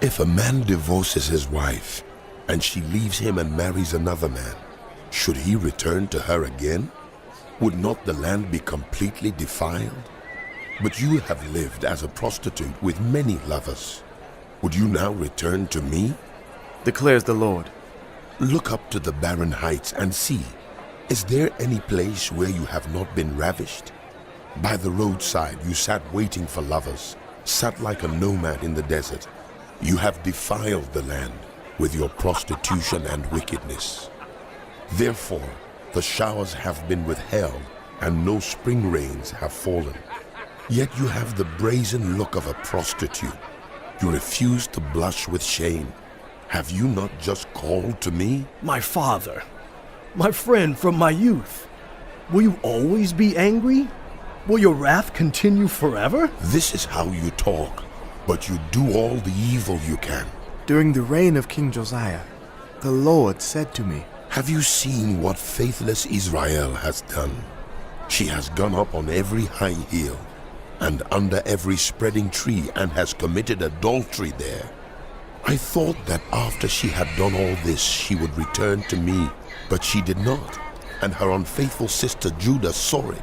If a man divorces his wife and she leaves him and marries another man, should he return to her again? Would not the land be completely defiled? But you have lived as a prostitute with many lovers. Would you now return to me? Declares the Lord. Look up to the barren heights and see, is there any place where you have not been ravished? By the roadside you sat waiting for lovers, sat like a nomad in the desert. You have defiled the land with your prostitution and wickedness. Therefore, the showers have been withheld, and no spring rains have fallen. Yet you have the brazen look of a prostitute. You refuse to blush with shame. Have you not just called to me? My father, my friend from my youth, will you always be angry? Will your wrath continue forever? This is how you talk, but you do all the evil you can. During the reign of King Josiah, the Lord said to me, Have you seen what faithless Israel has done? She has gone up on every high hill and under every spreading tree and has committed adultery there. I thought that after she had done all this, she would return to me, but she did not, and her unfaithful sister Judah saw it.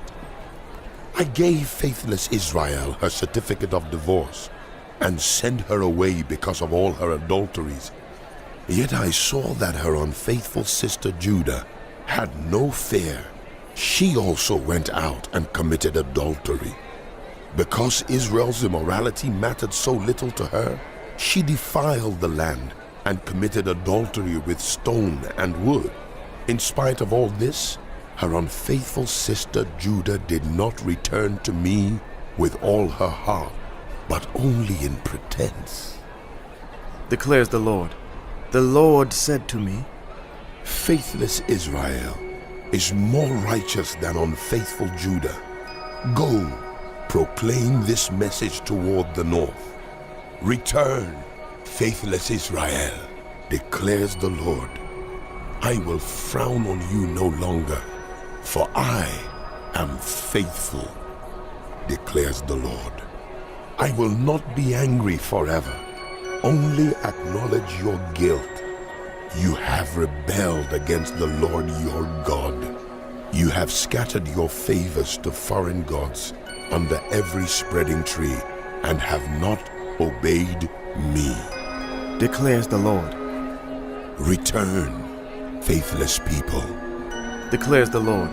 I gave faithless Israel her certificate of divorce and sent her away because of all her adulteries. Yet I saw that her unfaithful sister Judah had no fear. She also went out and committed adultery. Because Israel's immorality mattered so little to her, she defiled the land and committed adultery with stone and wood. In spite of all this, her unfaithful sister Judah did not return to me with all her heart, but only in pretense. Declares the Lord. The Lord said to me, Faithless Israel is more righteous than unfaithful Judah. Go, proclaim this message toward the north. Return, faithless Israel, declares the Lord. I will frown on you no longer, for I am faithful, declares the Lord. I will not be angry forever, only acknowledge your guilt. You have rebelled against the Lord your God. You have scattered your favors to foreign gods under every spreading tree and have not obeyed me, declares the Lord. Return, faithless people, declares the Lord.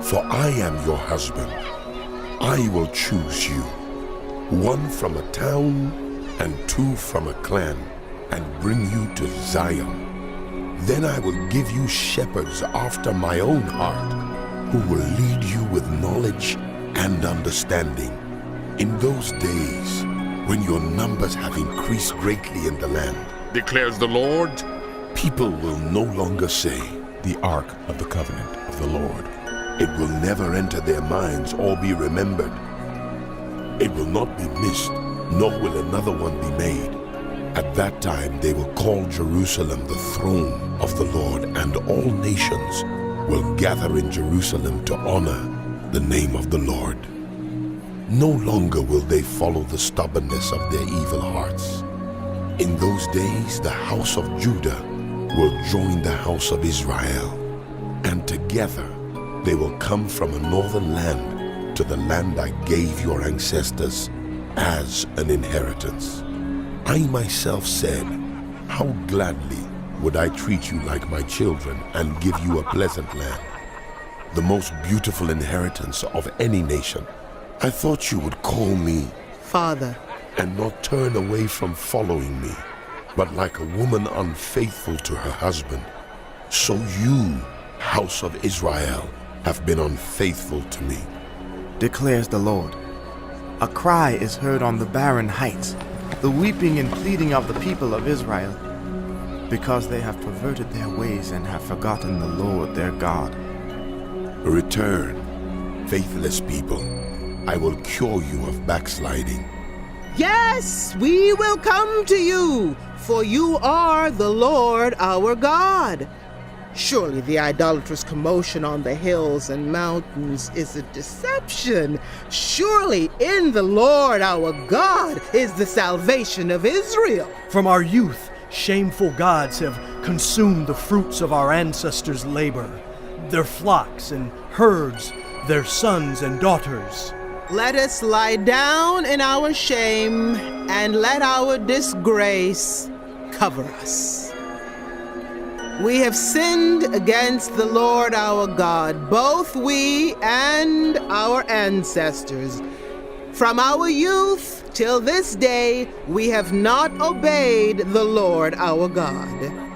For I am your husband. I will choose you, one from a town and two from a clan, and bring you to Zion. Then I will give you shepherds after my own heart, who will lead you with knowledge and understanding. In those days, when your numbers have increased greatly in the land, declares the Lord, people will no longer say, The Ark of the Covenant of the Lord. It will never enter their minds or be remembered. It will not be missed, nor will another one be made. At that time they will call Jerusalem the throne of the Lord, and all nations will gather in Jerusalem to honor the name of the Lord. No longer will they follow the stubbornness of their evil hearts. In those days the house of Judah will join the house of Israel, and together they will come from a northern land to the land I gave your ancestors as an inheritance. I myself said, how gladly would I treat you like my children and give you a pleasant land, the most beautiful inheritance of any nation. I thought you would call me Father, and not turn away from following me, but like a woman unfaithful to her husband, so you, house of Israel, have been unfaithful to me, declares the Lord. A cry is heard on the barren heights, the weeping and pleading of the people of Israel, because they have perverted their ways and have forgotten the Lord their God. Return, faithless people. I will cure you of backsliding. yes, we will come to you, for you are the Lord our God. Surely the idolatrous commotion on the hills and mountains is a deception. Surely in the Lord our God is the salvation of Israel. From our youth, shameful gods have consumed the fruits of our ancestors' labor, their flocks and herds, their sons and daughters. Let us lie down in our shame, and let our disgrace cover us. We have sinned against the Lord our God, both we and our ancestors. From our youth till this day, we have not obeyed the Lord our God.